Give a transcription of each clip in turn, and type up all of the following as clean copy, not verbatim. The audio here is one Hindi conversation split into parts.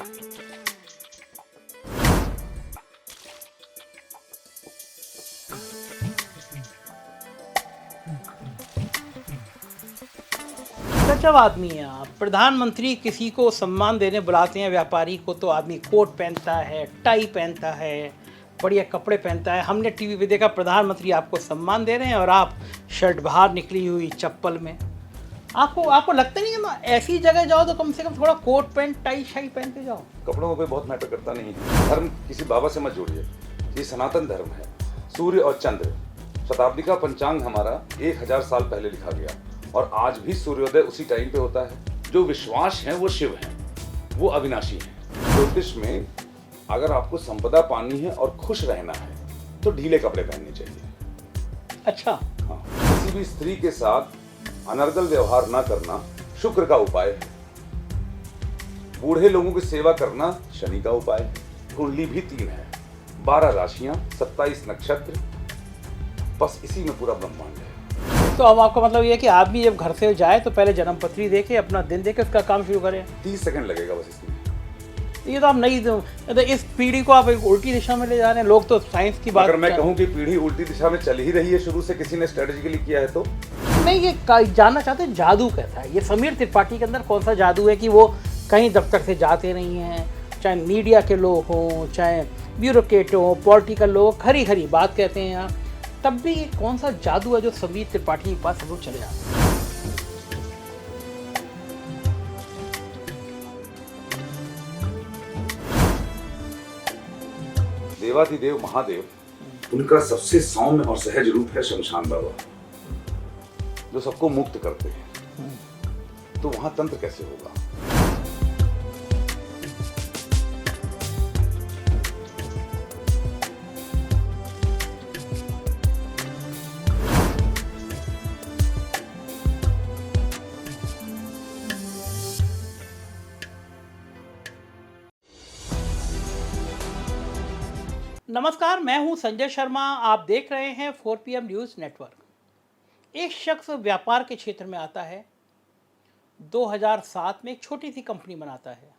गजब आदमी है आप। प्रधानमंत्री किसी को सम्मान देने बुलाते हैं व्यापारी को तो आदमी कोट पहनता है, टाई पहनता है, बढ़िया कपड़े पहनता है। हमने टीवी पे देखा प्रधानमंत्री आपको सम्मान दे रहे हैं और आप शर्ट बाहर निकली हुई चप्पल में। आपको आपको लगता नहीं है ना ऐसी जगह जाओ तो कम से कम थोड़ा कोट पैंट टाई शाई पहन के जाओ। कपड़ों पे बहुत मैटर करता नहीं है। धर्म किसी बाबा से मत जोड़िए, ये सनातन धर्म है। सूर्य और चंद्र, शताब्दी का पंचांग हमारा 1000 साल पहले लिखा गया और आज भी सूर्योदय उसी टाइम पे होता है। जो विश्वास है वो शिव है, वो अविनाशी है। ज्योतिष में अगर आपको संपदा पानी है और खुश रहना है तो ढीले कपड़े पहनने चाहिए। अच्छा, हाँ, किसी भी स्त्री के साथ अनर्गल व्यवहार ना करना शुक्र का उपाय है। बूढ़े लोगों की सेवा करना शनि का उपाय है। कुंडली भी 3 है, 12 राशियां, 27 नक्षत्र, बस इसी में पूरा ब्रह्मांड है। तो अब आपका मतलब ये है कि आदमी जब घर से जाए तो पहले जन्म पत्री देके अपना दिन देके उसका काम शुरू करें। 30 सेकंड लगेगा बस इसमें। ये तो आप नहीं तो इस पीढ़ी को आप एक उल्टी दिशा में ले जा रहे हैं। लोग तो साइंस की बात अगर मैं कहूं कि पीढ़ी उल्टी दिशा में चल ही रही है, शुरू से किसी ने स्ट्रेटेजिकली किया है तो नहीं, ये जानना चाहते हैं जादू कैसा है। ये समीर त्रिपाठी के अंदर कौन सा जादू है कि वो कहीं दफ्तर से जाते नहीं हैं, चाहे मीडिया के लोग हों, चाहे ब्यूरोक्रेट हों, पॉलिटिकल लोग, खरी खरी बात कहते हैं यहाँ, तब भी ये कौन सा जादू है जो समीर त्रिपाठी के पास सब लोग चले जाते हैं। देवाधिदेव महादेव, उनका सबसे सौम्य और सहज रूप है शमशान बाबा, जो सबको मुक्त करते हैं। तो वहां तंत्र कैसे होगा? नमस्कार, मैं हूं संजय शर्मा। आप देख रहे हैं 4PM न्यूज़ नेटवर्क। एक शख्स व्यापार के क्षेत्र में आता है, 2007 में एक छोटी सी कंपनी बनाता है।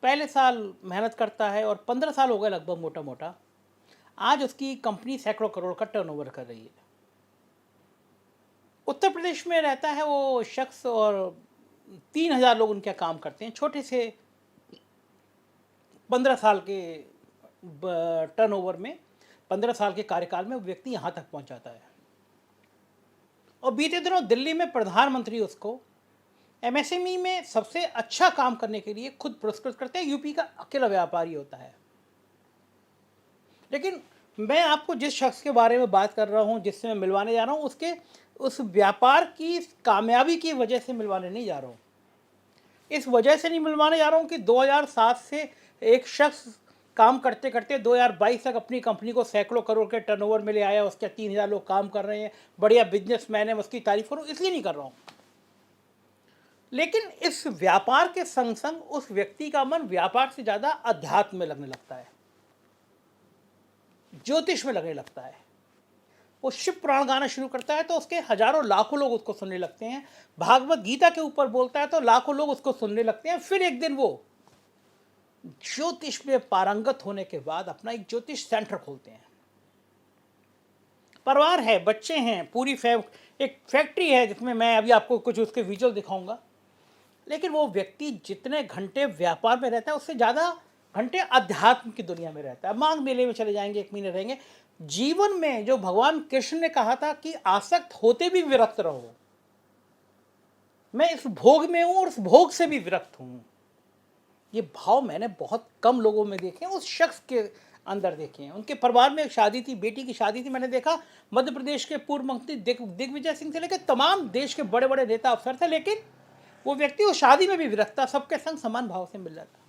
पहले साल मेहनत करता है और 15 साल हो गए लगभग मोटा मोटा। आज उसकी कंपनी सैकड़ों करोड़ का टर्नओवर कर रही है। उत्तर प्रदेश में रहता है वो शख्स और 3000 लोग उनके काम करते हैं। छोटे से 15 साल के टर्नओवर में, 15 साल के कार्यकाल में वो व्यक्ति यहाँ तक पहुँच जाता है। और बीते दिनों दिल्ली में प्रधानमंत्री उसको MSME में सबसे अच्छा काम करने के लिए खुद पुरस्कृत करते हैं। यूपी का अकेला व्यापारी होता है। लेकिन मैं आपको जिस शख्स के बारे में बात कर रहा हूँ, जिससे मैं मिलवाने जा रहा हूँ, उसके उस व्यापार की कामयाबी की वजह से मिलवाने नहीं जा रहा हूँ। इस वजह से नहीं मिलवाने जा रहा हूँ कि 2007 से एक शख्स काम करते करते 2022 तक अपनी कंपनी को सैकड़ों करोड़ के टर्नओवर में ले आया। उसके 3000 लोग काम कर रहे हैं, बढ़िया बिजनेसमैन है, उसकी तारीफ करूँ इसलिए नहीं कर रहा हूँ। लेकिन इस व्यापार के संग संग उस व्यक्ति का मन व्यापार से ज़्यादा अध्यात्म में लगने लगता है, ज्योतिष में लगने लगता है। वो शिव पुराण गाना शुरू करता है तो उसके हजारों लाखों लोग उसको सुनने लगते हैं। भागवत गीता के ऊपर बोलता है तो लाखों लोग उसको सुनने लगते हैं। फिर एक दिन वो ज्योतिष में पारंगत होने के बाद अपना एक ज्योतिष सेंटर खोलते हैं। परिवार है, बच्चे हैं, पूरी एक फैक्ट्री है जिसमें मैं अभी आपको कुछ उसके विजुअल दिखाऊंगा। लेकिन वो व्यक्ति जितने घंटे व्यापार में रहता है उससे ज़्यादा घंटे अध्यात्म की दुनिया में रहता है। मांग मेले में चले जाएंगे, 1 महीने रहेंगे। जीवन में जो भगवान कृष्ण ने कहा था कि आसक्त होते भी विरक्त रहो, मैं इस भोग में हूँ और उस भोग से भी विरक्त हूँ। ये भाव मैंने बहुत कम लोगों में देखे हैं, उस शख्स के अंदर देखे हैं। उनके परिवार में एक शादी थी, बेटी की शादी थी। मैंने देखा मध्य प्रदेश के पूर्व मंत्री दिग्विजय सिंह से लेकर तमाम देश के बड़े बड़े नेता अफसर थे, लेकिन वो व्यक्ति उस शादी में भी विरक्त था, सबके संग समान भाव से मिल रहा था।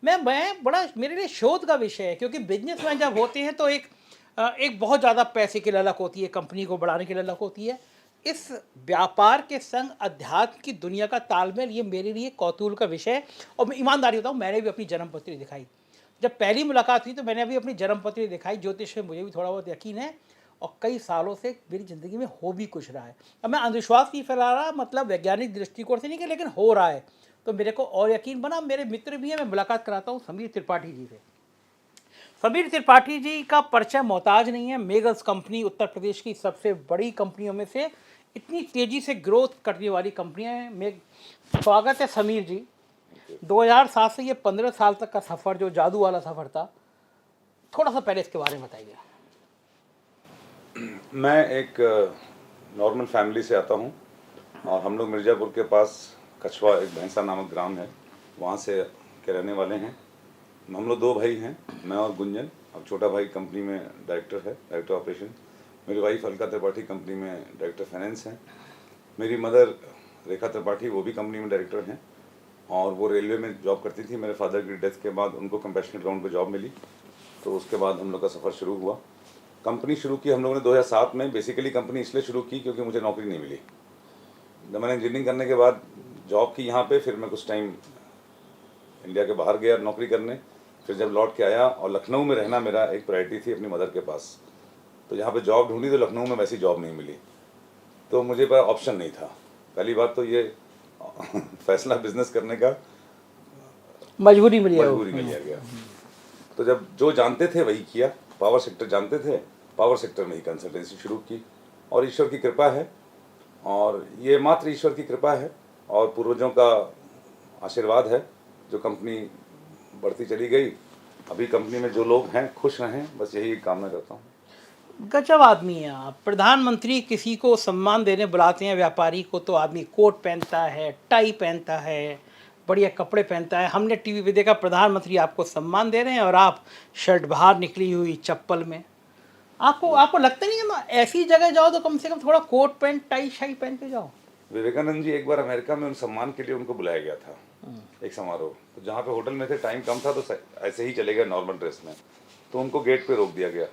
मैं बड़ा, मेरे लिए शोध का विषय है, क्योंकि बिजनेसमैन जब होते हैं तो एक बहुत ज़्यादा पैसे की ललक होती है, कंपनी को बढ़ाने की ललक होती है। इस व्यापार के संग अध्यात्म की दुनिया का तालमेल, ये मेरे लिए कौतूहल का विषय है। और मैं ईमानदारी बताऊँ, मैंने भी अपनी जन्मपत्री दिखाई। जब पहली मुलाकात हुई तो मैंने अभी अपनी जन्मपत्री दिखाई। ज्योतिष में मुझे भी थोड़ा बहुत यकीन है और कई सालों से मेरी ज़िंदगी में हो भी कुछ रहा है। अब मैं अंधविश्वास नहीं फैला रहा, मतलब वैज्ञानिक दृष्टिकोण से नहीं कि, लेकिन हो रहा है। तो मेरे को और यकीन बना। मेरे मित्र भी हैं, मैं मुलाकात कराता हूँ समीर त्रिपाठी जी से। समीर त्रिपाठी जी का परिचय मोहताज नहीं है। मेगल्स कंपनी उत्तर प्रदेश की सबसे बड़ी कंपनियों में से, इतनी तेज़ी से ग्रोथ करने वाली कंपनियां हैं। मेग स्वागत है समीर जी। 2007 से ये 15 साल तक का सफ़र, जो जादू वाला सफ़र था, थोड़ा सा पहले इसके बारे में बताइए। मैं एक नॉर्मल फैमिली से आता हूँ और हम लोग मिर्ज़ापुर के पास कछवा एक भैंसा नामक ग्राम है, वहाँ से के रहने वाले हैं। हम लोग 2 भाई हैं, मैं और गुंजन। अब छोटा भाई कंपनी में डायरेक्टर है, डायरेक्टर ऑपरेशन। मेरी वाइफ अलका त्रिपाठी कंपनी में डायरेक्टर फाइनेंस हैं। मेरी मदर रेखा त्रिपाठी, वो भी कंपनी में डायरेक्टर हैं और वो रेलवे में जॉब करती थी। मेरे फादर की डेथ के बाद उनको कंपैशनेट ग्राउंड पर जॉब मिली, तो उसके बाद हम लोग का सफ़र शुरू हुआ। कंपनी शुरू की हम लोगों ने 2007 में। बेसिकली कंपनी इसलिए शुरू की क्योंकि मुझे नौकरी नहीं मिली। जब मैंने इंजीनियरिंग करने के बाद जॉब की यहाँ पे, फिर मैं कुछ टाइम इंडिया के बाहर गया नौकरी करने। फिर जब लौट के आया, और लखनऊ में रहना मेरा एक प्रायोरिटी थी अपनी मदर के पास, तो यहाँ पे जॉब ढूंढी तो लखनऊ में वैसी जॉब नहीं मिली, तो मुझे पर ऑप्शन नहीं था। पहली बात तो ये फैसला बिजनेस करने का मजबूरी में लिया गया। तो जब जो जानते थे वही किया। पावर सेक्टर जानते थे, पावर सेक्टर में ही कंसल्टेंसी शुरू की, और ईश्वर की कृपा है, और ये मात्र ईश्वर की कृपा है और पूर्वजों का आशीर्वाद है जो कंपनी बढ़ती चली गई। अभी कंपनी में जो लोग हैं खुश रहें, बस यही कामना करता हूँ। गजब आदमी है आप। प्रधानमंत्री किसी को सम्मान देने बुलाते हैं, व्यापारी को, तो आदमी कोट पहनता है, टाई पहनता है, बढ़िया कपड़े पहनता है। हमने टीवी पे देखा प्रधानमंत्री आपको सम्मान दे रहे हैं और आप शर्ट बाहर निकली हुई चप्पल में। आपको लगता नहीं है ना, ऐसी जगह जाओ तो कम से कम थोड़ा कोट पैंट टाई शाई पहन के जाओ। विवेकानंद जी एक बार अमेरिका में उन सम्मान के लिए उनको बुलाया गया था, एक समारोह। तो जहाँ पे होटल में थे, टाइम कम था, तो ऐसे ही चले गए नॉर्मल ड्रेस में, तो उनको गेट पे रोक दिया गया।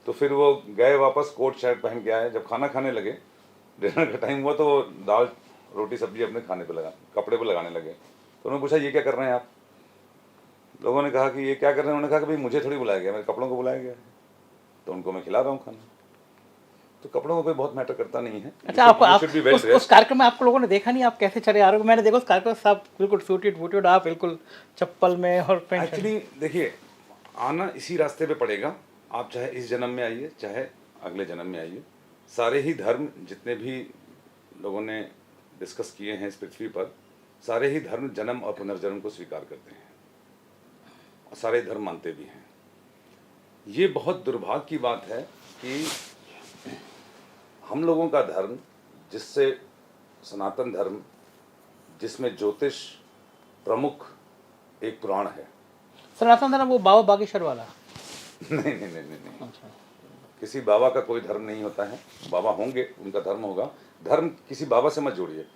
तो फिर वो गए वापस, कोट शर्ट पहन के आए। जब खाना खाने लगे, डिनर का टाइम हुआ, तो वो दाल रोटी सब्जी अपने खाने पे कपड़े पे लगाने लगे। तो उन्होंने पूछा, ये क्या कर रहे हैं आप? लोगों ने कहा कि ये क्या कर रहे हैं? उन्होंने कहा कि भाई मुझे थोड़ी बुलाया गया, मेरे कपड़ों को बुलाया गया है, तो उनको मैं खिला रहा हूँ खाना। तो कपड़ों को कोई बहुत मैटर करता नहीं है। अच्छा, उस कार्यक्रम में आपको लोगों ने देखा नहीं, आप कैसे चले आ रहे हो? मैंने देखा उस कार्यक्रम सब बिल्कुल सूटेड वूटेड, आप बिल्कुल चप्पल में और पैंट। एक्चुअली देखिए, आना इसी रास्ते पे पड़ेगा। आप चाहे इस जन्म में आइए, चाहे अगले जन्म में आइए, सारे ही धर्म जितने भी लोगों ने डिस्कस किए हैं इस पृथ्वी पर, सारे ही धर्म जन्म और पुनर्जन्म को स्वीकार करते हैं और सारे धर्म मानते भी हैं। ये बहुत दुर्भाग्य की बात है कि हम लोगों का धर्म, जिससे सनातन धर्म, जिसमें ज्योतिष प्रमुख एक पुराण है। सनातन धर्म वो बाबा बागेश्वर वाला? नहीं। अच्छा। किसी बाबा का कोई धर्म नहीं होता है। बाबा होंगे, उनका धर्म होगा। धर्म किसी बाबा से मत जोड़िए,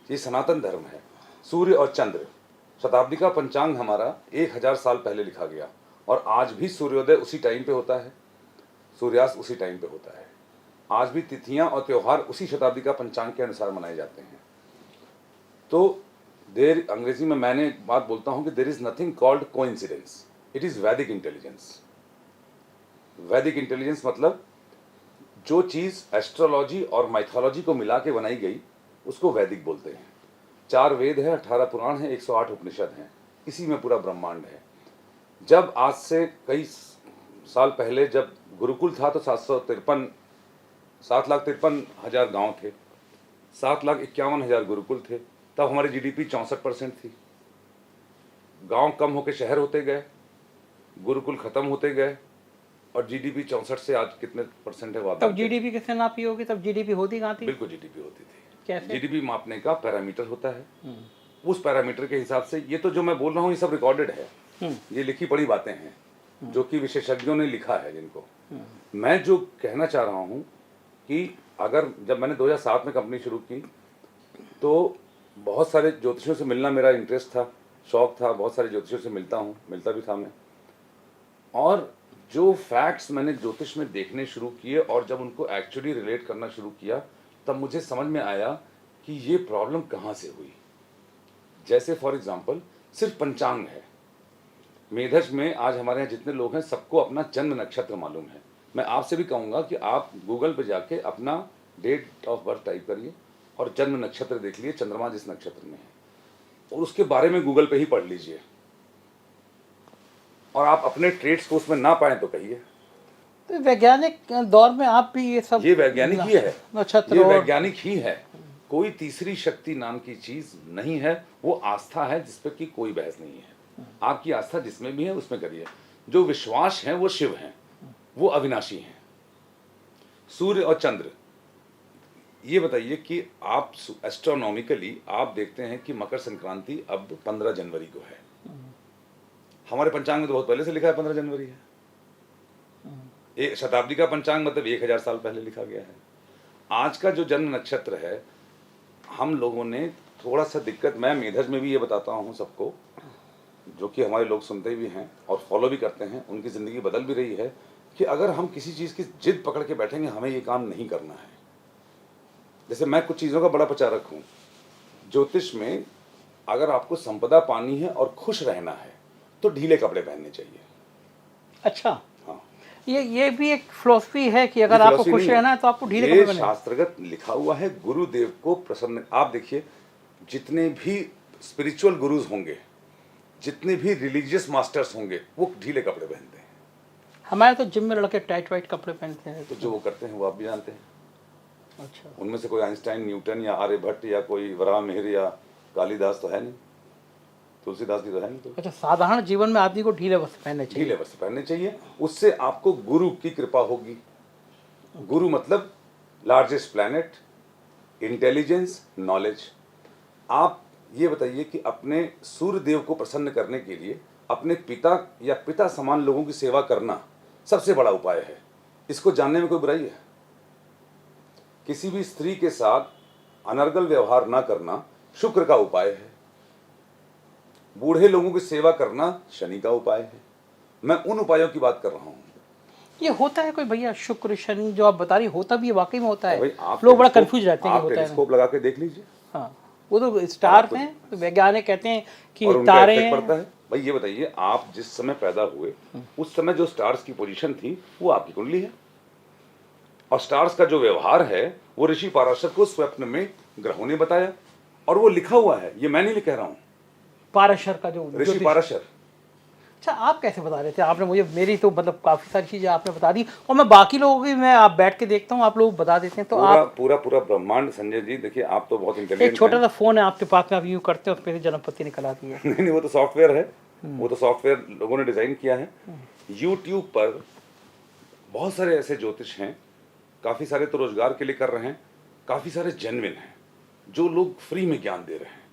ये सनातन धर्म है। सूर्य और चंद्र, शताब्दी का पंचांग हमारा 1000 साल पहले लिखा गया, और आज भी सूर्योदय उसी टाइम पे होता है, सूर्यास्त उसी टाइम पे होता है। आज भी तिथियां और त्योहार उसी शताब्दी का पंचांग के अनुसार मनाए जाते हैं। तो अंग्रेजी में मैंने एक बात बोलता हूं कि there is nothing called coincidence, it is Vedic intelligence. Vedic intelligence मतलब जो चीज एस्ट्रोलॉजी और माइथोलॉजी को मिला के बनाई गई, उसको वैदिक बोलते हैं। 4 वेद है, 18 पुराण है, 108 उपनिषद हैं, इसी में पूरा ब्रह्मांड है। जब आज से कई साल पहले जब गुरुकुल था, तो 7,53,000 गांव थे, 7,51,000 गुरुकुल थे। तब हमारी जीडीपी 64% थी। गांव कम होकर शहर होते गए, गुरुकुल खत्म होते गए, और जीडीपी 64 से आज कितने परसेंट है? तब जीडीपी किससे नापी होगी? तब जीडीपी होती कहाँ थी? बिल्कुल जीडीपी होती थी। कैसे? जीडीपी मापने का पैरामीटर होता है, उस पैरामीटर के हिसाब से। ये तो जो मैं बोल रहा हूँ ये सब रिकॉर्डेड है, ये लिखी पढ़ी बातें हैं जो कि विशेषज्ञों ने लिखा है जिनको। मैं जो कहना चाह रहा हूँ कि अगर जब मैंने 2007 में कंपनी शुरू की, तो बहुत सारे ज्योतिषियों से मिलना मेरा इंटरेस्ट था, शौक था। बहुत सारे ज्योतिषियों से मिलता भी था मैं। और जो फैक्ट्स मैंने ज्योतिष में देखने शुरू किए और जब उनको एक्चुअली रिलेट करना शुरू किया, तब मुझे समझ में आया कि ये प्रॉब्लम कहाँ से हुई। जैसे फॉर एग्जांपल, सिर्फ पंचांग है। मेधज में आज हमारे यहाँ जितने लोग हैं, सबको अपना जन्म नक्षत्र मालूम है। मैं आपसे भी कहूँगा कि आप गूगल पे जाके अपना डेट ऑफ बर्थ टाइप करिए और जन्म नक्षत्र देख लिए, चंद्रमा जिस नक्षत्र में है। और उसके बारे में गूगल पे ही पढ़ लीजिए, और आप अपने ट्रेड्स को उसमें ना पाएं तो कहिए। तो वैज्ञानिक दौर में आप भी ये सब ये वैज्ञानिक ही है, नक्षत्र ये और वैज्ञानिक ही है। कोई तीसरी शक्ति नाम की चीज नहीं है, वो आस्था है जिसपे की कोई बहस नहीं है। आपकी आस्था जिसमें भी है उसमें करिए। जो विश्वास है वो शिव हैं, वो अविनाशी हैं। सूर्य और चंद्र, ये बताइए कि आप एस्ट्रोनॉमिकली आप देखते हैं कि मकर संक्रांति अब 15 जनवरी को है। हमारे पंचांग में तो बहुत पहले से लिखा है 15 जनवरी है। एक शताब्दी का पंचांग मतलब 1000 साल पहले लिखा गया है। आज का जो जन्म नक्षत्र है, हम लोगों ने थोड़ा सा दिक्कत, मैं मेधज में भी ये बताता हूँ सबको, जो कि हमारे लोग सुनते भी हैं और फॉलो भी करते हैं, उनकी ज़िंदगी बदल भी रही है, कि अगर हम किसी चीज़ की जिद पकड़ के बैठेंगे हमें ये काम नहीं करना है। जैसे मैं कुछ चीज़ों का बड़ा प्रचारक हूँ। ज्योतिष में अगर आपको संपदा पानी है और खुश रहना है तो ढीले कपड़े पहनने चाहिए। अच्छा, हाँ, ये भी एक फिलॉसफी है कि अगर आपको खुश रहना है तो आपको ढीले कपड़े ये पहनने। शास्त्रगत लिखा हुआ है। गुरुदेव को प्रसन्न, आप देखिए जितने भी स्पिरिचुअल गुरुज होंगे, जितने भी रिलीजियस मास्टर्स होंगे, वो ढीले कपड़े पहनते हैं। हमारे तो जिम में लड़के टाइट वाइट कपड़े पहनते हैं। तो जो वो करते हैं वो आप भी जानते हैं। अच्छा, उनमें से कोई आइंस्टाइन, न्यूटन या आर्यभट्ट या कोई वराह मिहिर या कालिदास तो है नहीं, तुलसीदास जी तो है नहीं। तो अच्छा, साधारण जीवन में आदमी को ढीले वस्त्र पहनने चाहिए। ढीले वस्त्र पहनने चाहिए, उससे आपको गुरु की कृपा होगी। गुरु मतलब लार्जेस्ट प्लैनेट, इंटेलिजेंस, नॉलेज। आप ये बताइए कि अपने सूर्य देव को प्रसन्न करने के लिए अपने पिता या पिता समान लोगों की सेवा करना सबसे बड़ा उपाय है। इसको जानने में कोई बुराई है? किसी भी स्त्री के साथ अनर्गल व्यवहार ना करना शुक्र का उपाय है। बूढ़े लोगों की सेवा करना शनि का उपाय है। मैं उन उपायों की बात कर रहा हूँ। ये होता है कोई भैया, शुक्र शनि जो आप बता रही, होता भी है, वाकई में होता भाई, है। आप लोग बड़ा टेलीस्कोप- कंफ्यूज रहते हैं कि आप होता है ना। टेलीस्कोप लगा के देख लीजिए। हाँ, वो तो स्टार हैं, तो वैज्ञानिक कहते हैं कि और उनका तारे इफेक्ट हैं। पड़ता है। भाई ये बताइए, आप जिस समय पैदा हुए उस समय जो स्टार्स की पोजीशन थी वो आपकी कुंडली है, और स्टार्स का जो व्यवहार है वो ऋषि पाराशर को स्वप्न में ग्रहों ने बताया, और वो लिखा हुआ है, ये मैं नहीं कह रहा हूँ, पाराशर का जो ऋषि पाराशर। अच्छा, आप कैसे बता रहे थे? आपने मुझे, मेरी तो मतलब काफ़ी सारी चीज़ें आपने बता दी, और मैं बाकी लोगों की, मैं आप बैठ के देखता हूँ, आप लोग बता देते हैं, तो पूरा आप पूरा पूरा ब्रह्मांड। संजय जी देखिए, आप तो बहुत एक इंटेलिजेंट छोटा हैं। सा फोन है आपके पास में, आप यूँ करते हो, उस पर जन्मपति निकल आती है। नहीं, वो तो सॉफ्टवेयर है, वो तो सॉफ्टवेयर लोगों ने डिजाइन किया है। यूट्यूब पर बहुत सारे ऐसे ज्योतिष हैं, काफ़ी सारे तो रोजगार के लिए कर रहे हैं, काफ़ी सारे जेन्युइन हैं जो लोग फ्री में ज्ञान दे रहे हैं।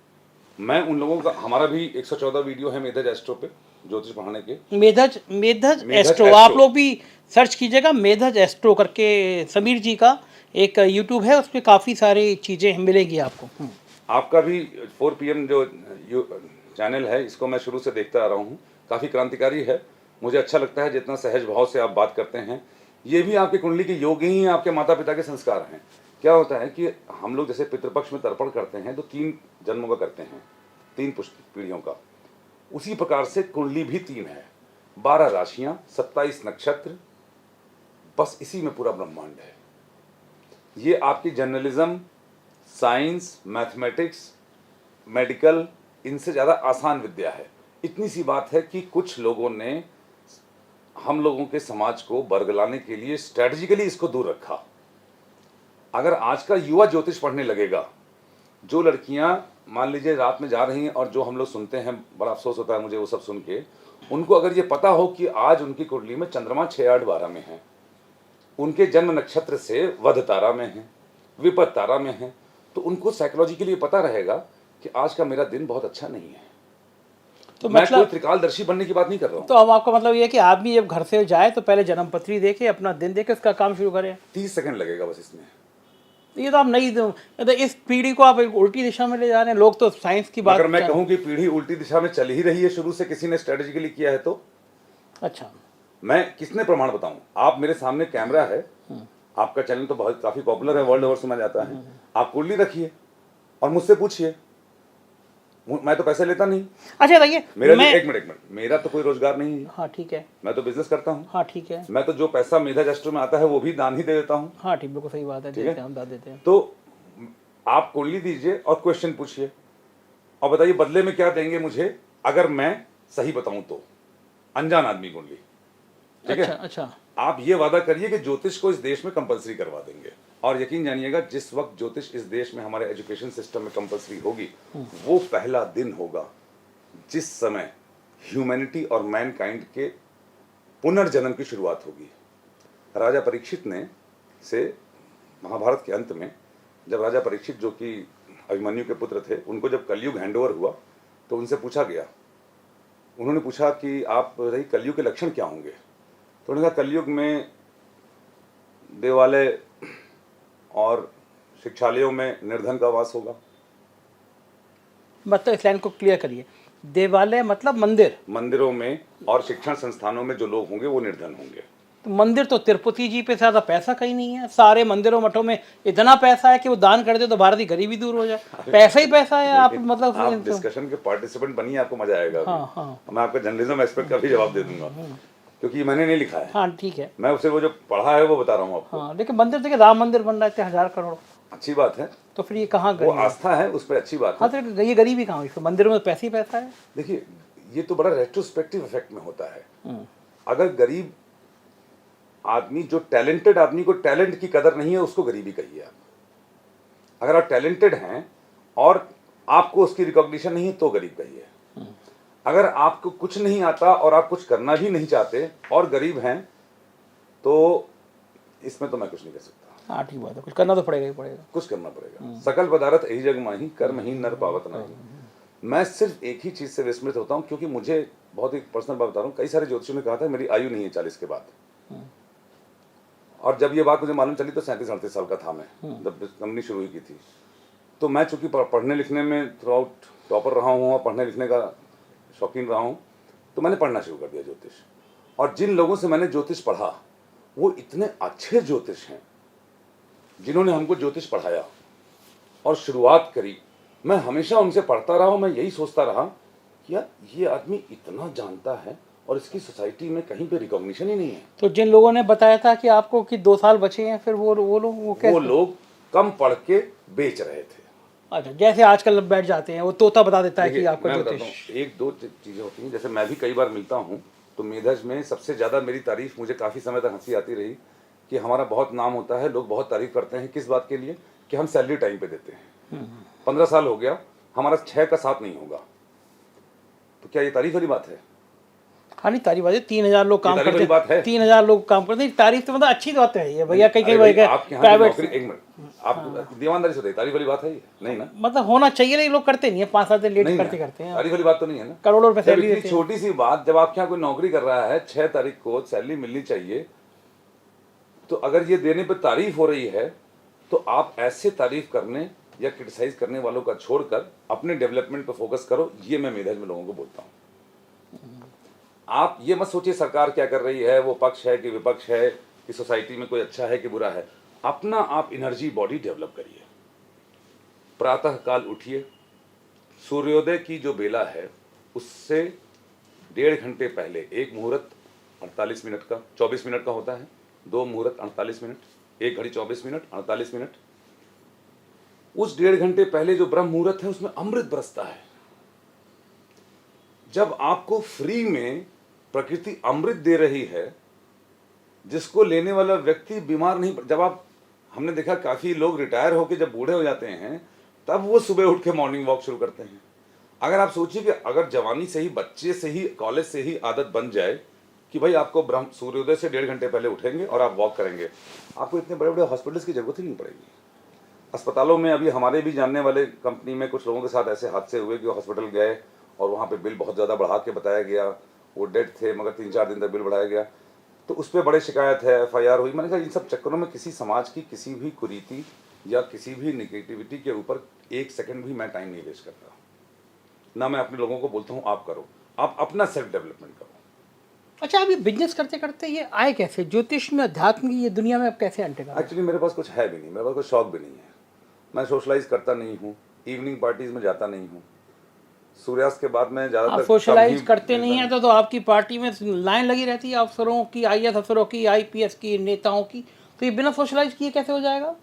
मैं उन लोगों का, हमारा भी 114 वीडियो है मेधज एस्ट्रो पे ज्योतिष पढ़ाने के। मेधज एस्ट्रो, एस्ट्रो। आप लोग भी सर्च कीजिएगा, मेधज एस्ट्रो करके। समीर जी का एक यूट्यूब है, उस पर काफ़ी सारी चीज़ें मिलेंगी आपको। आपका भी 4 PM जो चैनल है, इसको मैं शुरू से देखता आ रहा हूँ, काफ़ी क्रांतिकारी है। मुझे अच्छा लगता है जितना सहज भाव से आप बात करते हैं। ये भी आपकी कुंडली के योग ही आपके माता पिता के संस्कार हैं। क्या होता है कि हम लोग जैसे पितृपक्ष में तर्पण करते हैं तो 3 जन्मों का करते हैं, 3 पीढ़ियों का। उसी प्रकार से कुंडली भी 3 है, 12 राशियाँ, 27 नक्षत्र, बस इसी में पूरा ब्रह्मांड है। ये आपकी जर्नलिज्म, साइंस, मैथमेटिक्स, मेडिकल, इनसे ज़्यादा आसान विद्या है। इतनी सी बात है कि कुछ लोगों ने हम लोगों के समाज को बरगलाने के लिए स्ट्रैटेजिकली इसको दूर रखा। अगर आज का युवा ज्योतिष पढ़ने लगेगा, जो लड़कियां मान लीजिए रात में जा रही हैं, और जो हम लोग सुनते हैं, बड़ा अफसोस होता है मुझे वो सब सुन के, उनको अगर ये पता हो कि आज उनकी कुंडली में चंद्रमा 6, 8, 12 में है, उनके जन्म नक्षत्र से वध तारा में है, विपद तारा में है, तो उनको साइकोलॉजिकली पता रहेगा कि आज का मेरा दिन बहुत अच्छा नहीं है। तो मैं कोई मतलब, त्रिकालदर्शी बनने की बात नहीं कर रहा हूँ। तो अब आपका मतलब ये है कि आदमी जब घर से जाए तो पहले जन्मपत्री देके, अपना दिन देके उसका काम शुरू करे। 30 सेकंड लगेगा बस इसमें। ये तो आप नई, तो इस पीढ़ी को आप एक उल्टी दिशा में ले जा रहे हैं। लोग तो साइंस की बात। अगर मैं कहूँ कि पीढ़ी उल्टी दिशा में चल ही रही है, शुरू से किसी ने स्ट्रेटेजिकली किया है तो अच्छा, मैं किसने प्रमाण बताऊं? आप मेरे सामने कैमरा है, आपका चैनल तो बहुत काफी पॉपुलर है, वर्ल्ड ओवर सुना जाता है। आप कुंडली रखिए और मुझसे पूछिए, मैं तो पैसे लेता नहीं। अच्छा बताइए, मेरा मैं, एक मिनट, मेरा तो कोई रोजगार नहीं है। हाँ ठीक है, मैं तो बिजनेस करता हूँ। हाँ ठीक है, मैं तो जो पैसा मेधा जस्टर में आता है वो भी दान ही दे देता हूँ। हाँ ठीक, बिल्कुल सही बात है, ठीक देते है? हैं, हम दाद देते हैं। तो आप कुंडली दीजिए और क्वेश्चन पूछिए, और बताइए बदले में क्या देंगे मुझे अगर मैं सही बताऊं तो? अनजान आदमी कुंडली। ठीक है? अच्छा। आप ये वादा करिए कि ज्योतिष को इस देश में कंपलसरी करवा देंगे, और यकीन जानिएगा जिस वक्त ज्योतिष इस देश में हमारे एजुकेशन सिस्टम में कंपलसरी होगी, वो पहला दिन होगा जिस समय ह्यूमैनिटी और मैनकाइंड के पुनर्जन्म की शुरुआत होगी। राजा परीक्षित ने से महाभारत के अंत में जब राजा परीक्षित जो कि अभिमन्यु के पुत्र थे, उनको जब कलयुग हैंडओवर हुआ तो उनसे पूछा गया, उन्होंने पूछा कि आप रही कलयुग के लक्षण क्या होंगे? तो उन्होंने कहा कलयुग में देवालय और शिक्षालयों में निर्धन का वास होगा। मतलब इस लाइन को क्लियर करिए, देवालय मतलब मंदिर, मंदिरों में और शिक्षण संस्थानों में जो लोग होंगे वो निर्धन होंगे। तो मंदिर तो तिरुपति जी पे ज़्यादा पैसा कहीं नहीं है, सारे मंदिरों मठों में इतना पैसा है कि वो दान कर दे तो भारत की गरीबी दूर हो जाए। पैसा ही पैसा है। आप मतलब आप डिस्कशन के पार्टिसिपेंट बनिए, आपको मजा आएगा। हाँ। मैं आपका जर्नलिज्म एक्सपर्ट का भी जवाब दे दूंगा, क्योंकि ये मैंने नहीं लिखा है। हाँ ठीक है, मैं उसे वो जो पढ़ा है वो बता रहा हूँ आपको। हाँ लेकिन मंदिर देखिए, राम मंदिर बन रहा है 1000 करोड़, अच्छी बात है, तो फिर ये कहाँ वो गए? आस्था है, उस पर अच्छी बात है। हाँ तो ये गरीबी कहाँ हुई? फिर मंदिरों में पैसे ही पैसा है। देखिए ये तो बड़ा रेट्रोस्पेक्टिव इफेक्ट में होता है। अगर गरीब आदमी, जो टैलेंटेड आदमी को टैलेंट की कदर नहीं है, उसको गरीबी कहिए आप। अगर आप टैलेंटेड हैं और आपको उसकी रिकॉग्निशन नहीं है तो गरीब कहिए। अगर आपको कुछ नहीं आता और आप कुछ करना भी नहीं चाहते और गरीब हैं, तो इसमें तो मैं कुछ नहीं कर सकता। हाँ ठीक बात है, कुछ करना तो पड़ेगा ही पड़ेगा, कुछ करना पड़ेगा। सकल पदार्थ यही जग माही, कर्महीन नर पावत नहीं। मैं सिर्फ एक ही चीज से विस्मृत होता हूँ, क्योंकि मुझे बहुत ही पर्सनल बात बता रहा हूँ, कई सारे ज्योतिषियों ने कहा था मेरी आयु नहीं है 40 के बाद, और जब ये बात मुझे मालूम चली तो 37-38 साल का था मैं, जब कंपनी शुरू हुई की थी। तो मैं चूंकि पढ़ने लिखने में थ्रू आउट टॉपर रहा हूँ और पढ़ने लिखने का शौकीन रहा हूँ, तो मैंने पढ़ना शुरू कर दिया ज्योतिष। और जिन लोगों से मैंने ज्योतिष पढ़ा वो इतने अच्छे ज्योतिष हैं जिन्होंने हमको ज्योतिष पढ़ाया और शुरुआत करी। मैं हमेशा उनसे पढ़ता रहा हूँ, मैं यही सोचता रहा कि यार ये आदमी इतना जानता है और इसकी सोसाइटी में कहीं पे रिकॉग्निशन ही नहीं है। तो जिन लोगों ने बताया था कि आपको कि 2 साल बचे हैं, फिर वो लोग कम पढ़ के बेच रहे थे। अच्छा, जैसे आजकल बैठ जाते हैं, वो तोता बता देता है कि आपको मैं बताता हूँ, एक दो चीजें होती हैं। जैसे मैं भी कई बार मिलता हूँ तो मेधज में सबसे ज्यादा मेरी तारीफ, मुझे काफी समय तक हंसी आती रही कि हमारा बहुत नाम होता है, लोग बहुत तारीफ करते हैं। किस बात के लिए? कि हम सैलरी टाइम पे देते हैं। 15 साल हो गया, हमारा 6 का 7 नहीं होगा, तो क्या ये तारीफ वाली बात है? हाँ नहीं, तारीफ बात है। 3000 लोग काम करते हैं, 3000 लोग काम करते हैं, तारीफ तो मतलब अच्छी बात है ये भैया। कई प्राइवेट, एक मिनट, आप दीवानदारी से बताइए, तारीफ वाली बात है ये? नहीं ना, मतलब होना चाहिए, लेकिन लोग करते नहीं है, 5-7 दिन लेट करते हैं। तारीफ वाली बात तो नहीं है ना। करोड़ों रुपए सैलरी देते हैं। छोटी सी बात, जब आपके यहाँ कोई नौकरी कर रहा है, 6 तारीख को सैलरी मिलनी चाहिए, तो अगर ये देने पर तारीफ हो रही है तो आप ऐसे तारीफ करने या क्रिटिसाइज करने वालों का छोड़कर अपने डेवलपमेंट पर फोकस करो। ये मैं मेधज में लोगों को बोलता हूँ। आप ये मत सोचिए सरकार क्या कर रही है, वो पक्ष है कि विपक्ष है, कि सोसाइटी में कोई अच्छा है कि बुरा है। अपना आप एनर्जी बॉडी डेवलप करिए। प्रातः काल उठिए, सूर्योदय की जो बेला है उससे 1.5 घंटे पहले एक मुहूर्त 48 मिनट का, 24 मिनट का होता है, 2 मुहूर्त 48 मिनट, 1 घड़ी 24 मिनट, 48 मिनट। उस 1.5 घंटे पहले जो ब्रह्म मुहूर्त है उसमें अमृत बरसता है। जब आपको फ्री में प्रकृति अमृत दे रही है, जिसको लेने वाला व्यक्ति बीमार नहीं, जब आप, हमने देखा काफी लोग रिटायर होकर जब बूढ़े हो जाते हैं तब वो सुबह उठ के मॉर्निंग वॉक शुरू करते हैं। अगर आप सोचिए कि अगर जवानी से ही, बच्चे से ही, कॉलेज से ही आदत बन जाए कि भाई आपको ब्रह्म सूर्योदय से 1.5 घंटे पहले उठेंगे और आप वॉक करेंगे, आपको इतने बड़े बड़े हॉस्पिटल्स की जरूरत ही नहीं पड़ेगी। अस्पतालों में अभी हमारे भी जानने वाले कंपनी में कुछ लोगों के साथ ऐसे हादसे हुए कि वो हॉस्पिटल गए और वहाँ पे बिल बहुत ज़्यादा बढ़ा के बताया गया, वो डेड थे मगर 3-4 दिन तक बिल बढ़ाया गया, तो उस पर बड़े शिकायत है, FIR हुई। मैंने कहा इन सब चक्करों में किसी समाज की किसी भी कुरीति या किसी भी निगेटिविटी के ऊपर 1 सेकंड भी मैं टाइम नहीं वेस्ट करता। ना मैं अपने लोगों को बोलता हूँ आप करो, आप अपना सेल्फ डेवलपमेंट करो। अच्छा, आप ये बिजनेस करते करते ये आए कैसे? ज्योतिष में, अध्यात्म की ये दुनिया में आप कैसे अंटेगा? एक्चुअली मेरे पास कुछ है भी नहीं, मेरे पास कोई शौक भी नहीं है। मैं सोशलाइज करता नहीं हूँ, इवनिंग पार्टीज में जाता नहीं हूँ। सूर्यास्त के बाद में ज़्यादातर सोशलाइज करते नहीं है तो आपकी पार्टी में लाइन लगी रहती है अफसरों की, IAS अफसरों की, IPS की, नेताओं की, तो ये बिना सोशलाइज किए कैसे हो जाएगा?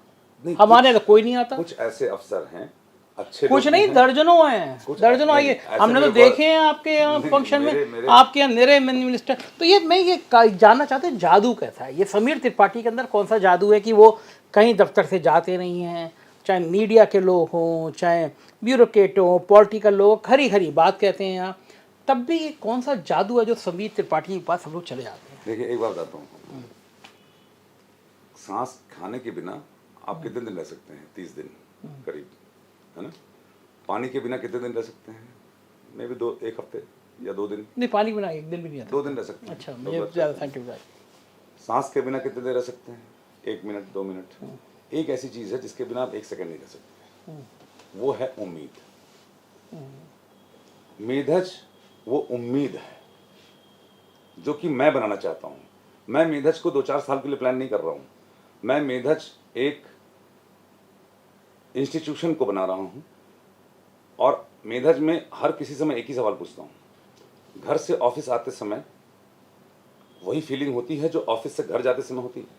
नहीं, हमारे तो कोई नहीं आता। कुछ ऐसे अफसर हैं, अच्छे कुछ लोग नहीं, हैं। दर्जनों हैं, कुछ दर्जनों। नहीं, आइए, ऐसे हमने तो मेरे को- देखे हैं आपके यहाँ नहीं, फंक्शन में, मेरे- आपके यहाँ निरे मिनिस्टर। तो ये मैं ये जानना चाहता हूँ जादू कैसा है, ये समीर त्रिपाठी के अंदर कौन सा जादू है कि वो कहीं दफ्तर से जाते नहीं हैं, चाहे मीडिया के लोग हों, चाहे ब्यूरोक्रेट हों, पॉलिटिकल लोग, खरी खरी बात कहते हैं यहाँ, तब भी ये कौन सा जादू है जो समीर त्रिपाठी के पास सब लोग चले जाते हैं? देखिए, एक बात बताता हूँ, सांस खाने के बिना आप कितने दिन रह सकते हैं? 30 दिन करीब, है ना? पानी के बिना कितने दिन रह सकते हैं? मे भी 1 हफ्ते या 2 दिन। नहीं, पानी बिना एक दिन भी नहीं आता। 2 दिन रह सकते हैं। अच्छा, 2 मुझे बार ज़्यादा सकते हैं। साइंटिफिक। सांस के बिना कितने देर रह सकते हैं? 1 मिनट, 2 मिनट। एक ऐसी चीज है जिसके बिना आप 1 सेकंड नहीं रह सकते, वो है उम्मीद। मेधज वो उम्मीद है जो कि मैं बनाना चाहता हूँ। मैं मेधज को 2-4 साल के लिए प्लान नहीं कर रहा हूँ। मैं मेधज एक इंस्टीट्यूशन को बना रहा हूँ, और मेधज में हर किसी से मैं एक ही सवाल पूछता हूँ। घर से ऑफिस आते समय वही फीलिंग होती है जो ऑफिस से घर जाते समय होती है।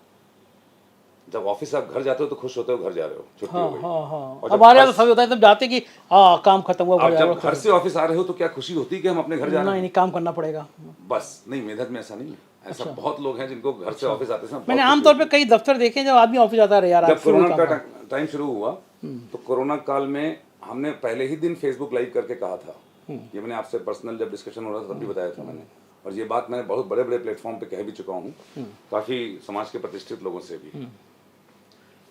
जब ऑफिस से आप घर जाते हो तो खुश होते हो, घर जा रहे हो, छुट्टी हो हाँ गई। हाँ हाँ, और जब हमारे यहाँ घर- तो सब होता है, तब जाते कि हाँ काम खत्म हुआ, आप घर जा रहे जब हो। घर से ऑफिस आ रहे हो तो क्या खुशी होती है कि हम अपने घर जा रहे नहीं हैं? नहीं, काम करना पड़ेगा। बस नहीं, मेधज में ऐसा नहीं है। ऐसा बहुत लोग हैं जिनको घर से ऑफिस आते समय बहुत मैंने खुशी आमतौर पे होती कई दफ्तर देखे हैं, जब आदमी ऑफिस जाता है यार, है। आज जब फिर वही कोरोना काम का करना। टाइम शुरू हुआ तो कोरोना काल में हमने पहले ही दिन फेसबुक लाइव करके कहा था, ये मैंने आपसे पर्सनल जब डिस्कशन हो रहा था तब भी बताया था मैंने, और ये बात मैंने बहुत बड़े बड़े प्लेटफॉर्म पे कह भी चुका हूँ, काफी समाज के प्रतिष्ठित लोगों से भी।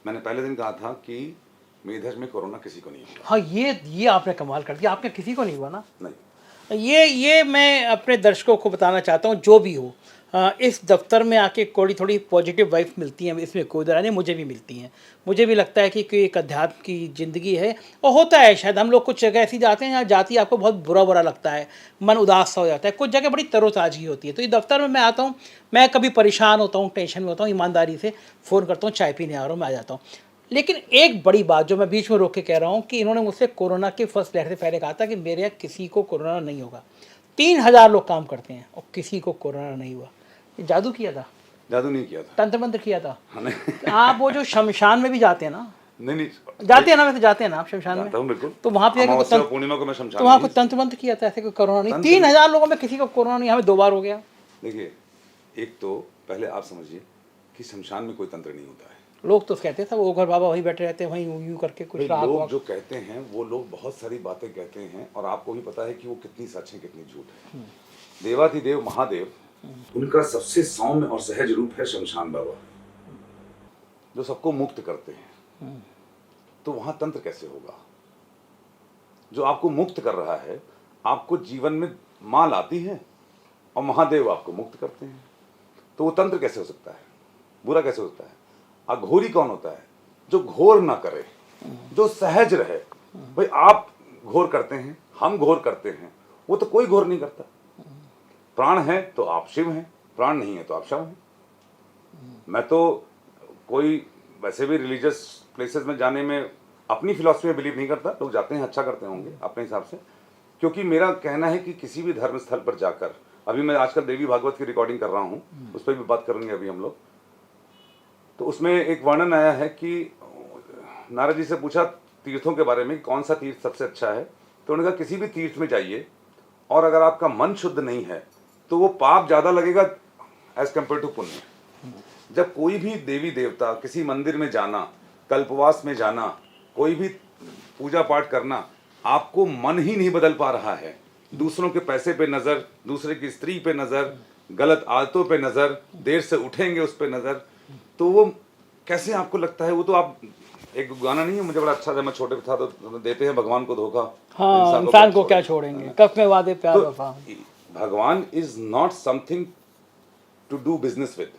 मैंने पहले दिन कहा था कि मेधज में कोरोना किसी को नहीं हुआ। हाँ, ये आपने कमाल कर दिया, आपके किसी को नहीं हुआ ना। नहीं, ये मैं अपने दर्शकों को बताना चाहता हूँ, जो भी हो, इस दफ्तर में आके थोड़ी पॉजिटिव वाइब्स मिलती हैं, इसमें कोई दरार नहीं, मुझे भी मिलती हैं। मुझे भी लगता है कि एक अध्यात्म की ज़िंदगी है, और होता है शायद हम लोग कुछ जगह ऐसी जाते हैं जहाँ जाती आपको बहुत बुरा बुरा लगता है, मन उदास सा हो जाता है, कुछ जगह बड़ी तरोताज़गी होती है। तो इस दफ्तर में मैं आता हूँ, मैं कभी परेशान होता हूँ, टेंशन में होता हूँ, ईमानदारी से फ़ोन करता हूँ, चाय पीने आ रहा हूँ, मैं आ जाता हूँ। लेकिन एक बड़ी बात जो मैं बीच में रोक के कह रहा हूँ कि इन्होंने मुझसे कोरोना के फर्स्ट लहर से पहले कहा था कि मेरे यहाँ किसी को कोरोना नहीं होगा। 3000 लोग काम करते हैं और किसी को कोरोना नहीं हुआ। ये जादू किया था, जादू नहीं किया था। तंत्र मंत्र किया था। हाँ, नहीं आप वो जो शमशान में भी जाते हैं ना, नहीं, जाते हैं ना, वैसे जाते हैं ना आप शमशान जानता हूँ में, बिल्कुल। तो वहाँ पे अमावस्या और पूर्णिमा को मैं शमशान तो वहाँ में को ही- तंत्र मंत्र किया था, ऐसे कोई कोरोना नहीं। तंत्र- 3000 लोगों में किसी को कोरोना नहीं, हमें 2 बार हो गया। देखिए, एक तो पहले आप समझिए कि शमशान में कोई तंत्र नहीं होता है। लोग तो कहते थे वो घर बाबा वहीं बैठे रहते हैं, वहीं यूं करके कुछ भाई, रात लोग वाक। जो कहते हैं वो लोग बहुत सारी बातें कहते हैं, और आपको भी पता है कि वो कितनी सच है कितनी झूठ है। देवाधिदेव महादेव, उनका सबसे सौम्य और सहज रूप है शमशान बाबा, जो सबको मुक्त करते हैं। तो वहां तंत्र कैसे होगा? जो आपको मुक्त कर रहा है, आपको जीवन में माँ लाती है और महादेव आपको मुक्त करते हैं, तो वो तंत्र कैसे हो सकता है? बुरा कैसे होता है? अघोरी कौन होता है? जो घोर ना करे, जो सहज रहे। भाई, आप घोर करते हैं, हम घोर करते हैं, वो तो कोई घोर नहीं करता। प्राण है तो आप शिव हैं, प्राण नहीं है तो आप शव हैं। मैं तो कोई वैसे भी रिलीजियस प्लेसेस में जाने में अपनी फिलॉसफी में बिलीव नहीं करता। लोग जाते हैं, अच्छा करते होंगे अपने हिसाब से, क्योंकि मेरा कहना है कि किसी भी धर्म स्थल पर जाकर, अभी मैं आजकल देवी भागवत की रिकॉर्डिंग कर रहा हूँ, उस पर भी बात करेंगे अभी हम लोग। तो उसमें एक वर्णन आया है कि नारद जी से पूछा तीर्थों के बारे में, कौन सा तीर्थ सबसे अच्छा है? तो उन्होंने कहा किसी भी तीर्थ में जाइए, और अगर आपका मन शुद्ध नहीं है तो वो पाप ज़्यादा लगेगा एज कम्पेयर टू पुण्य। जब कोई भी देवी देवता, किसी मंदिर में जाना, कल्पवास में जाना, कोई भी पूजा पाठ करना, आपको मन ही नहीं बदल पा रहा है, दूसरों के पैसे पे नज़र, दूसरे की स्त्री पे नज़र, गलत आदतों पे नज़र, देर से उठेंगे उस पे नज़र, तो वो कैसे आपको लगता है? वो तो आप, एक गाना नहीं है, मुझे बड़ा अच्छा था, मैं छोटे था तो, देते हैं भगवान को धोखा, हाँ, इंसान को क्या छोड़ेंगे, कफ में वादे प्यार वफा। भगवान is not something to do business with.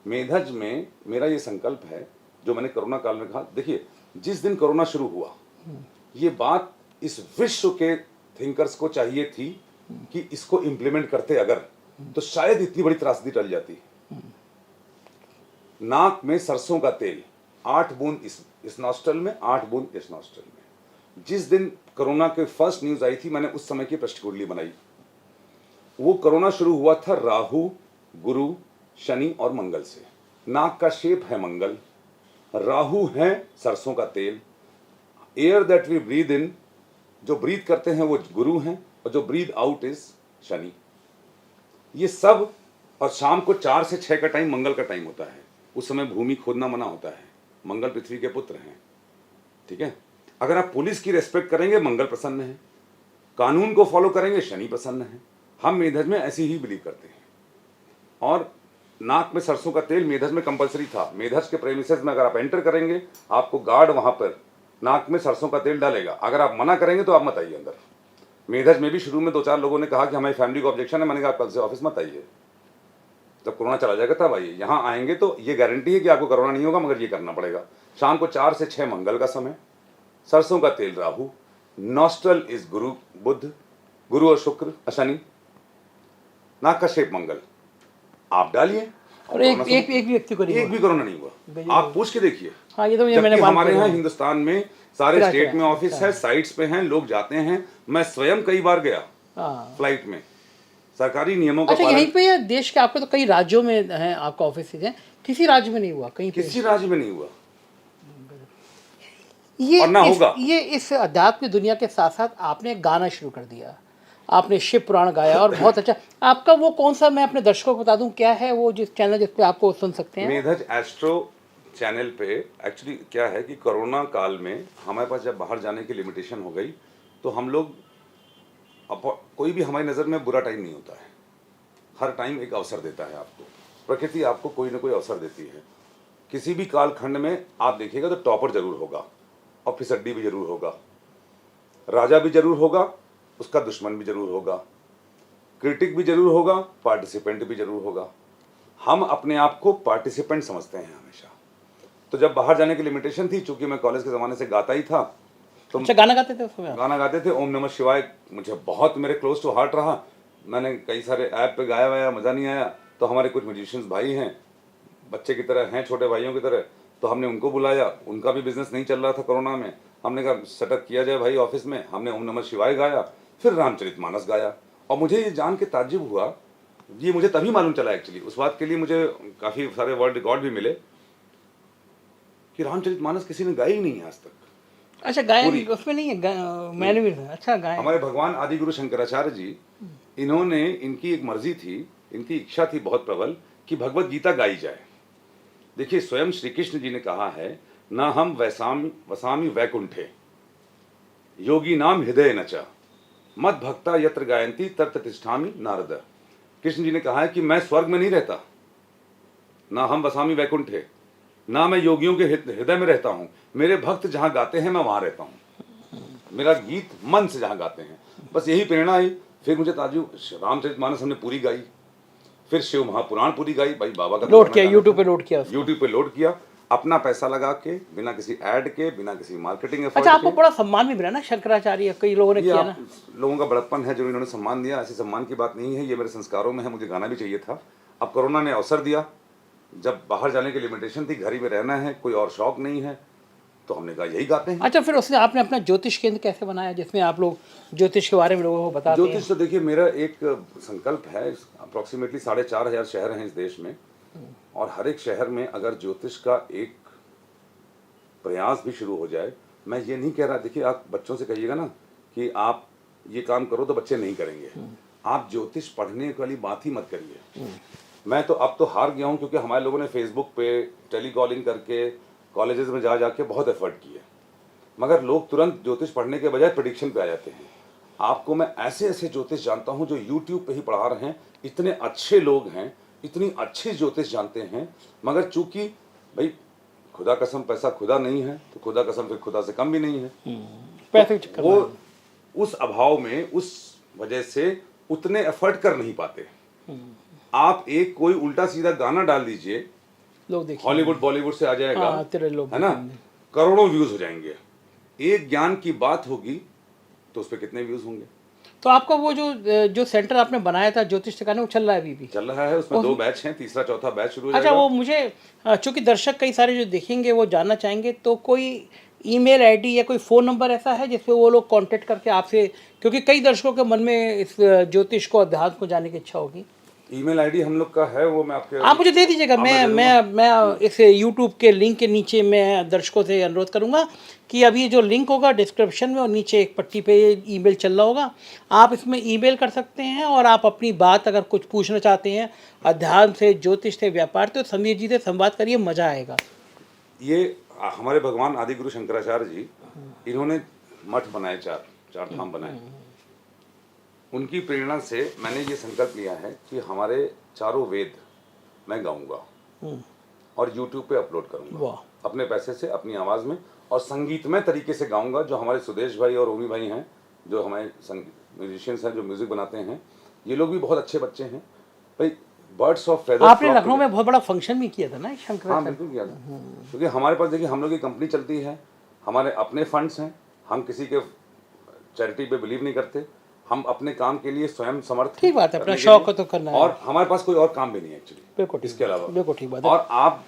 Medhaj में मेरा ये संकल्प है, जो मैंने कोरोना काल में कहा। देखिए, जिस दिन कोरोना शुरू हुआ, ये बात इस विश्व के थिंकर्स को चाहिए थी कि इसको इम्प्लीमेंट करते अगर, तो शायद इतनी बड़ी त्रासदी टल जाती। नाक में सरसों का तेल, 8 बूंद इस नॉस्ट्रल में, 8 बूंद इस नॉस्ट्रल में। जिस दिन कोरोना के फर्स्ट न्यूज आई थी, मैंने उस समय की पृष्ठ कुंडली बनाई। वो कोरोना शुरू हुआ था राहु, गुरु, शनि और मंगल से। नाक का शेप है मंगल, राहु है सरसों का तेल, air that we breathe in, जो ब्रीथ करते हैं वो गुरु हैं, और जो ब्रीद आउट इज शनि। ये सब, और शाम को 4 से 6 का टाइम मंगल का टाइम होता है, उस समय भूमि खोदना मना होता है। मंगल पृथ्वी के पुत्र हैं, ठीक है। अगर आप पुलिस की रेस्पेक्ट करेंगे, मंगल प्रसन्न है। कानून को फॉलो करेंगे, शनि प्रसन्न है। हम मेधज में ऐसी ही बिलीव करते हैं। और नाक में सरसों का तेल मेधज में कंपलसरी था। मेधज के प्रेमिसेस में अगर आप एंटर करेंगे, आपको गार्ड वहां पर नाक में सरसों का तेल डालेगा। अगर आप मना करेंगे तो आप मत आइए अंदर। मेधज में भी शुरू में 2-4 लोगों ने कहा कि हमारी फैमिली को ऑब्जेक्शन है। मैंने कहा कल से ऑफिस मत आइए, जब कोरोना चला जाएगा तब आइए। यहाँ आएंगे तो ये गारंटी है कि आपको कोरोना नहीं होगा, मगर ये करना पड़ेगा। शाम को 4 से 6 मंगल का समय, सरसों का तेल राहु, नॉस्ट्रल इज गुरु बुध, गुरु और शुक्र शनि, नाक का शेप मंगल। आप डालिए। और एक व्यक्ति को नहीं एक भी कोरोना नहीं हुआ। आप पूछ के देखिए। हाँ, ये तो मैंने हमारे यहाँ हिंदुस्तान में सारे स्टेट में ऑफिस है, साइट्स पे हैं, लोग जाते हैं। मैं स्वयं कई बार गया फ्लाइट में, सरकारी नियमों का अच्छा, यहीं पे या देश के, आपके तो कई राज्यों में हैं आपका ऑफिस है, किसी राज्य में नहीं हुआ? कहीं किसी राज्य में नहीं हुआ। ये और ना होगा। ये इस अध्यात्म की दुनिया के साथ साथ आपने गाना शुरू कर दिया, आपने शिव पुराण गाया, और बहुत अच्छा। आपका वो कौन सा, मैं अपने दर्शकों को बता दूं, क्या है वो जिस चैनल जिस पे आपको सुन सकते हैं? मेधज एस्ट्रो चैनल पे। एक्चुअली क्या है कि कोरोना काल में हमारे पास जब बाहर जाने की लिमिटेशन हो गई, तो हम लोग, कोई भी हमारी नज़र में बुरा टाइम नहीं होता है। हर टाइम एक अवसर देता है आपको। प्रकृति आपको कोई ना कोई अवसर देती है। किसी भी कालखंड में आप देखिएगा तो टॉपर जरूर होगा, और फिसड्डी भी जरूर होगा, राजा भी जरूर होगा, उसका दुश्मन भी जरूर होगा, क्रिटिक भी जरूर होगा, पार्टिसिपेंट भी जरूर होगा। हम अपने आप को पार्टिसिपेंट समझते हैं हमेशा। तो जब बाहर जाने की लिमिटेशन थी, चूंकि मैं कॉलेज के ज़माने से गाता ही था, तो अच्छा, गाना गाते थे उसमें? गाना गाते थे। ओम नमः शिवाय मुझे बहुत मेरे क्लोज टू हार्ट रहा। मैंने कई सारे ऐप पे गाया वाया, मज़ा नहीं आया। तो हमारे कुछ म्यूजिशियंस भाई हैं, बच्चे की तरह हैं, छोटे भाइयों की तरह, तो हमने उनको बुलाया। उनका भी बिजनेस नहीं चल रहा था कोरोना में। हमने कहा सेटअप किया जाए भाई ऑफिस में। हमने ओम नमः शिवाय गाया, फिर रामचरितमानस गाया। और मुझे ये जान के ताज्जुब हुआ, ये मुझे तभी मालूम चला एक्चुअली, उस बात के लिए मुझे काफ़ी सारे वर्ल्ड रिकॉर्ड भी मिले, कि रामचरितमानस किसी ने गाई ही नहीं है आज तक। अच्छा, गायन उसमें नहीं है? मैंने भी, अच्छा गायन। हमारे भगवान आदि गुरु शंकराचार्य जी, इन्होंने, इनकी एक मर्जी थी, इनकी इच्छा थी बहुत प्रबल कि भगवत गीता गाई जाए। देखिए, स्वयं श्री कृष्ण जी ने कहा है, ना हम वसामि वैकुंठे योगी नाम हृदय नचा मद भक्ता यत्र गायंती तत्र तिष्ठामि नारद। कृष्ण जी ने कहा है कि मैं स्वर्ग में नहीं रहता, ना हम वसामि वैकुंठे, ना मैं योगियों के हृदय में रहता हूँ। मेरे भक्त जहाँ गाते हैं मैं वहाँ रहता हूँ। मेरा गीत मन से जहाँ गाते हैं, बस यही प्रेरणा आई। फिर मुझे ताज्जुब, रामचरितमानस हमने पूरी गाई, फिर शिव महापुराण पूरी गाई। भाई बाबा का लोड किया, यूट्यूब पे लोड किया, यूट्यूब पे लोड किया, अपना पैसा लगा के, बिना किसी ऐड के, बिना किसी मार्केटिंग एफर्ट। अच्छा, आपको बड़ा सम्मान भी मिला ना शंकराचार्य, कई लोगों ने किया ना? लोगों का बड़प्पन है जो इन्होंने सम्मान दिया। ऐसी सम्मान की बात नहीं है, ये मेरे संस्कारों में है। मुझे गाना भी चाहिए था। अब कोरोना ने अवसर दिया, जब बाहर जाने की लिमिटेशन थी, घर ही में रहना है, कोई और शौक नहीं है, तो हमने कहा यही गाते हैं। अच्छा, फिर उसने आपने अपना ज्योतिष केंद्र कैसे बनाया, जिसमें आप लोग ज्योतिष के बारे में लोगों को बताते हैं? ज्योतिष तो देखिए, मेरा एक संकल्प है। अप्रोक्सीमेटली 4,500 शहर हैं इस देश में, और हर एक शहर में अगर ज्योतिष का एक प्रयास भी शुरू हो जाए। मैं ये नहीं कह रहा, देखिए आप बच्चों से कहिएगा ना कि आप ये काम करो, तो बच्चे नहीं करेंगे। आप ज्योतिष पढ़ने वाली बात ही मत करिए। मैं तो अब तो हार गया हूँ, क्योंकि हमारे लोगों ने फेसबुक पे टेली कॉलिंग करके, कॉलेजेस में जा जाके बहुत एफर्ट किए, मगर लोग तुरंत ज्योतिष पढ़ने के बजाय प्रेडिक्शन पे आ जाते हैं। आपको मैं ऐसे ऐसे ज्योतिष जानता हूँ जो यूट्यूब पे ही पढ़ा रहे हैं। इतने अच्छे लोग हैं, इतनी अच्छी ज्योतिष जानते हैं, मगर चूंकि भाई खुदा कसम पैसा खुदा नहीं है, तो खुदा कसम फिर खुदा से कम भी नहीं है। पैसे तो वो उस अभाव में, उस वजह से उतने एफर्ट कर नहीं पाते। आप एक कोई उल्टा सीधा गाना डाल दीजिए, लोग देखिए, हॉलीवुड बॉलीवुड से आ जाएगा, हाँ, तेरे लोग है ना, करोड़ों व्यूज हो जाएंगे। एक ज्ञान की बात होगी तो उस पर कितने व्यूज होंगे। तो आपका वो जो सेंटर आपने बनाया था ज्योतिष सिखाने, वो चल रहा है अभी भी? चल रहा है, उसमें 2 बैच हैं, तीसरा चौथा बैच शुरू हो अच्छा, जाएगा। वो मुझे, चूंकि दर्शक कई सारे जो देखेंगे वो जानना चाहेंगे, तो कोई ईमेल आईडी या कोई फ़ोन नंबर ऐसा है जिसपे वो लोग कांटेक्ट करके आपसे, क्योंकि कई दर्शकों के मन में इस ज्योतिष को, अध्यात्म को जानने की इच्छा होगी। ईमेल आईडी हम लोग का है, वो मैं आपके आप मुझे दे दीजिएगा। हाँ, मैं दे मैं दूंगा। मैं इस यूट्यूब के लिंक के नीचे मैं दर्शकों से अनुरोध करूंगा कि अभी जो लिंक होगा डिस्क्रिप्शन में और नीचे एक पट्टी पे ईमेल चल रहा होगा, आप इसमें ईमेल कर सकते हैं और आप अपनी बात अगर कुछ पूछना चाहते हैं अध्यात्म से, ज्योतिष से, व्यापार, तो समीर जी से संवाद करिए, मज़ा आएगा। ये हमारे भगवान आदि गुरु शंकराचार्य जी, इन्होंने मठ बनाए, चार धाम बनाए। उनकी प्रेरणा से मैंने ये संकल्प लिया है कि हमारे चारों वेद मैं गाऊंगा और YouTube पे अपलोड करूंगा वाह। अपने पैसे से, अपनी आवाज़ में और संगीतमय तरीके से गाऊंगा। जो हमारे सुदेश भाई और ओमी भाई हैं, जो हमारे म्यूजिशियंस हैं, जो म्यूजिक बनाते हैं, ये लोग भी बहुत अच्छे बच्चे हैं भाई। Birds of feather. आपने लखनऊ में बहुत बड़ा फंक्शन भी किया था ना हाँ शंकराचार्य? बिल्कुल किया था, क्योंकि हमारे पास देखिए हम लोग की कंपनी चलती है, हमारे अपने फंड्स हैं, हम किसी के चैरिटी पे बिलीव नहीं करते, हम अपने काम के लिए स्वयं समर्थ। ठीक बात है, अपना करने के शौक लिए। तो करना है। और हमारे पास कोई और काम भी नहीं है एक्चुअली बिल्कुल ठीक इसके अलावा। बिल्कुल ठीक बात है। और आप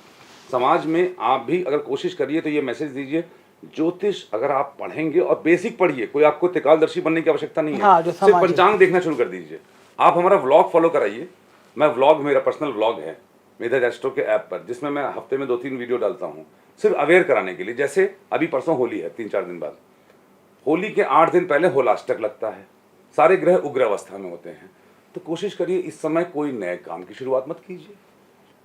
समाज में आप भी अगर कोशिश करिए तो ये मैसेज दीजिए, ज्योतिष अगर आप पढ़ेंगे और बेसिक पढ़िए, कोई आपको त्रिकालदर्शी बनने की आवश्यकता नहीं है। हाँ, जो सिर्फ समाज है। पंचांग देखना शुरू कर दीजिए। आप हमारा व्लॉग फॉलो कराइए। मैं व्लॉग, मेरा पर्सनल व्लॉग है मेधर एस्ट्रो के ऐप पर, जिसमें मैं हफ्ते में 2-3 वीडियो डालता हूँ, सिर्फ अवेयर कराने के लिए। जैसे अभी परसों होली है, 3-4 दिन बाद होली के 8 दिन पहले होलाष्टक लगता है, सारे ग्रह उग्र अवस्था में होते हैं। तो कोशिश करिए इस समय कोई नए काम की शुरुआत मत कीजिए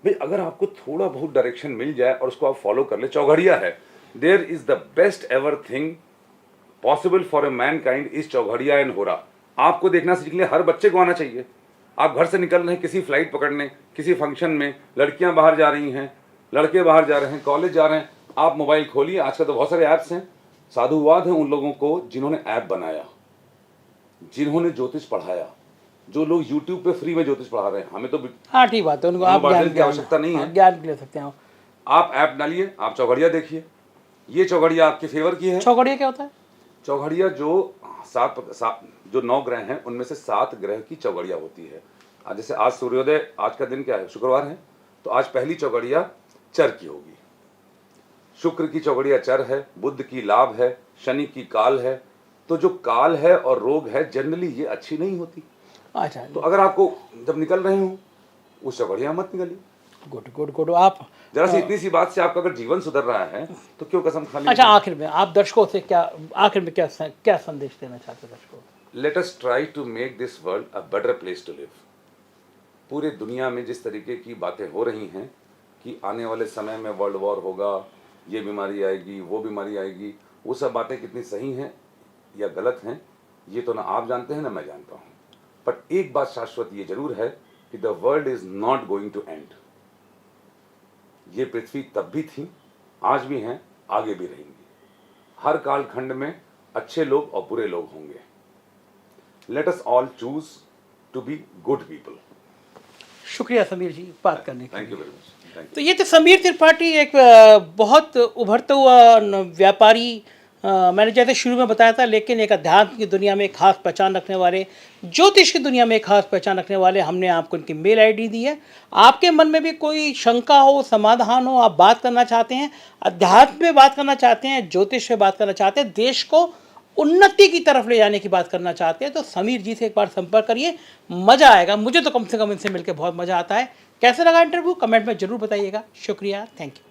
भाई। अगर आपको थोड़ा बहुत डायरेक्शन मिल जाए और उसको आप फॉलो कर ले, चौघड़िया है, there is the best ever thing possible for a mankind is choghadiya and hora. आपको देखना सीख ले, हर बच्चे को आना चाहिए। आप घर से निकल रहे हैं किसी फ्लाइट पकड़ने, किसी फंक्शन में, लड़कियां बाहर जा रही हैं, लड़के बाहर जा रहे हैं, कॉलेज जा रहे हैं, आप मोबाइल खोलिए। आजकल तो बहुत सारे ऐप्स हैं। साधुवाद है उन लोगों को जिन्होंने ऐप बनाया, जिन्होंने ज्योतिष पढ़ाया, जो लोग YouTube पे फ्री में ज्योतिष पढ़ा रहे हैं। हमें तो हाँ ठीक बात है, उनको आप बांटने की आवश्यकता नहीं है। ज्ञान ले सकते हैं। आप ऐप डालिए, आप चौघड़िया देखिए। ये चौघड़िया आपके फेवर की है। चौघड़िया क्या होता है? चौघड़िया जो जो 9 ग्रह हैं उनमें से 7 ग्रह की चौघड़िया होती है। जैसे आज सूर्योदय, आज का दिन क्या है, शुक्रवार है, तो आज पहली चौघड़िया चर की होगी। शुक्र की चौघड़िया चर है, बुध की लाभ है, शनि की काल है। तो जो काल है और रोग है, जनरली ये अच्छी नहीं होती। अच्छा, तो अगर आपको जब निकल रहे हो उस चौघड़िया मत निकलिए। Good good good. आप जरा सी इतनी सी बात से आपका अगर जीवन सुधर रहा है तो क्यों कसम खानी। अच्छा, आखिर में आप दर्शकों से क्या संदेश देना चाहते हैं दर्शकों? Let us try to make this world a better place to live. पूरे दुनिया में जिस तरीके की बातें हो रही हैं कि आने वाले समय में वर्ल्ड वॉर होगा, ये बीमारी आएगी, वो बीमारी आएगी, वो सब बातें कितनी सही हैं या गलत हैं, ये तो ना आप जानते हैं ना मैं जानता हूँ। बट एक बात शाश्वत ये जरूर है कि the world is not going to end. ये पृथ्वी तब भी थी, आज भी हैं, आगे भी रहेंगी। हर कालखंड में अच्छे लोग और बुरे लोग होंगे। Let us all choose to be good people. शुक्रिया समीर जी बात करने के लिए। Thank you very much. Thank you. तो ये तो समीर त्रिपाठी, एक बहुत उभरता हुआ व्यापारी, मैंने जैसे शुरू में बताया था, लेकिन एक अध्यात्म की दुनिया में एक खास पहचान रखने वाले, ज्योतिष की दुनिया में एक खास पहचान रखने वाले। हमने आपको उनकी मेल आईडी दी है। आपके मन में भी कोई शंका हो, समाधान हो, आप बात करना चाहते हैं, अध्यात्म में बात करना चाहते हैं, ज्योतिष में बात करना चाहते हैं, देश को उन्नति की तरफ ले जाने की बात करना चाहते हैं, तो समीर जी से एक बार संपर्क करिए, मज़ा आएगा। मुझे तो कम से कम इनसे मिलकर बहुत मज़ा आता है। कैसे लगा इंटरव्यू, कमेंट में ज़रूर बताइएगा। शुक्रिया, थैंक यू।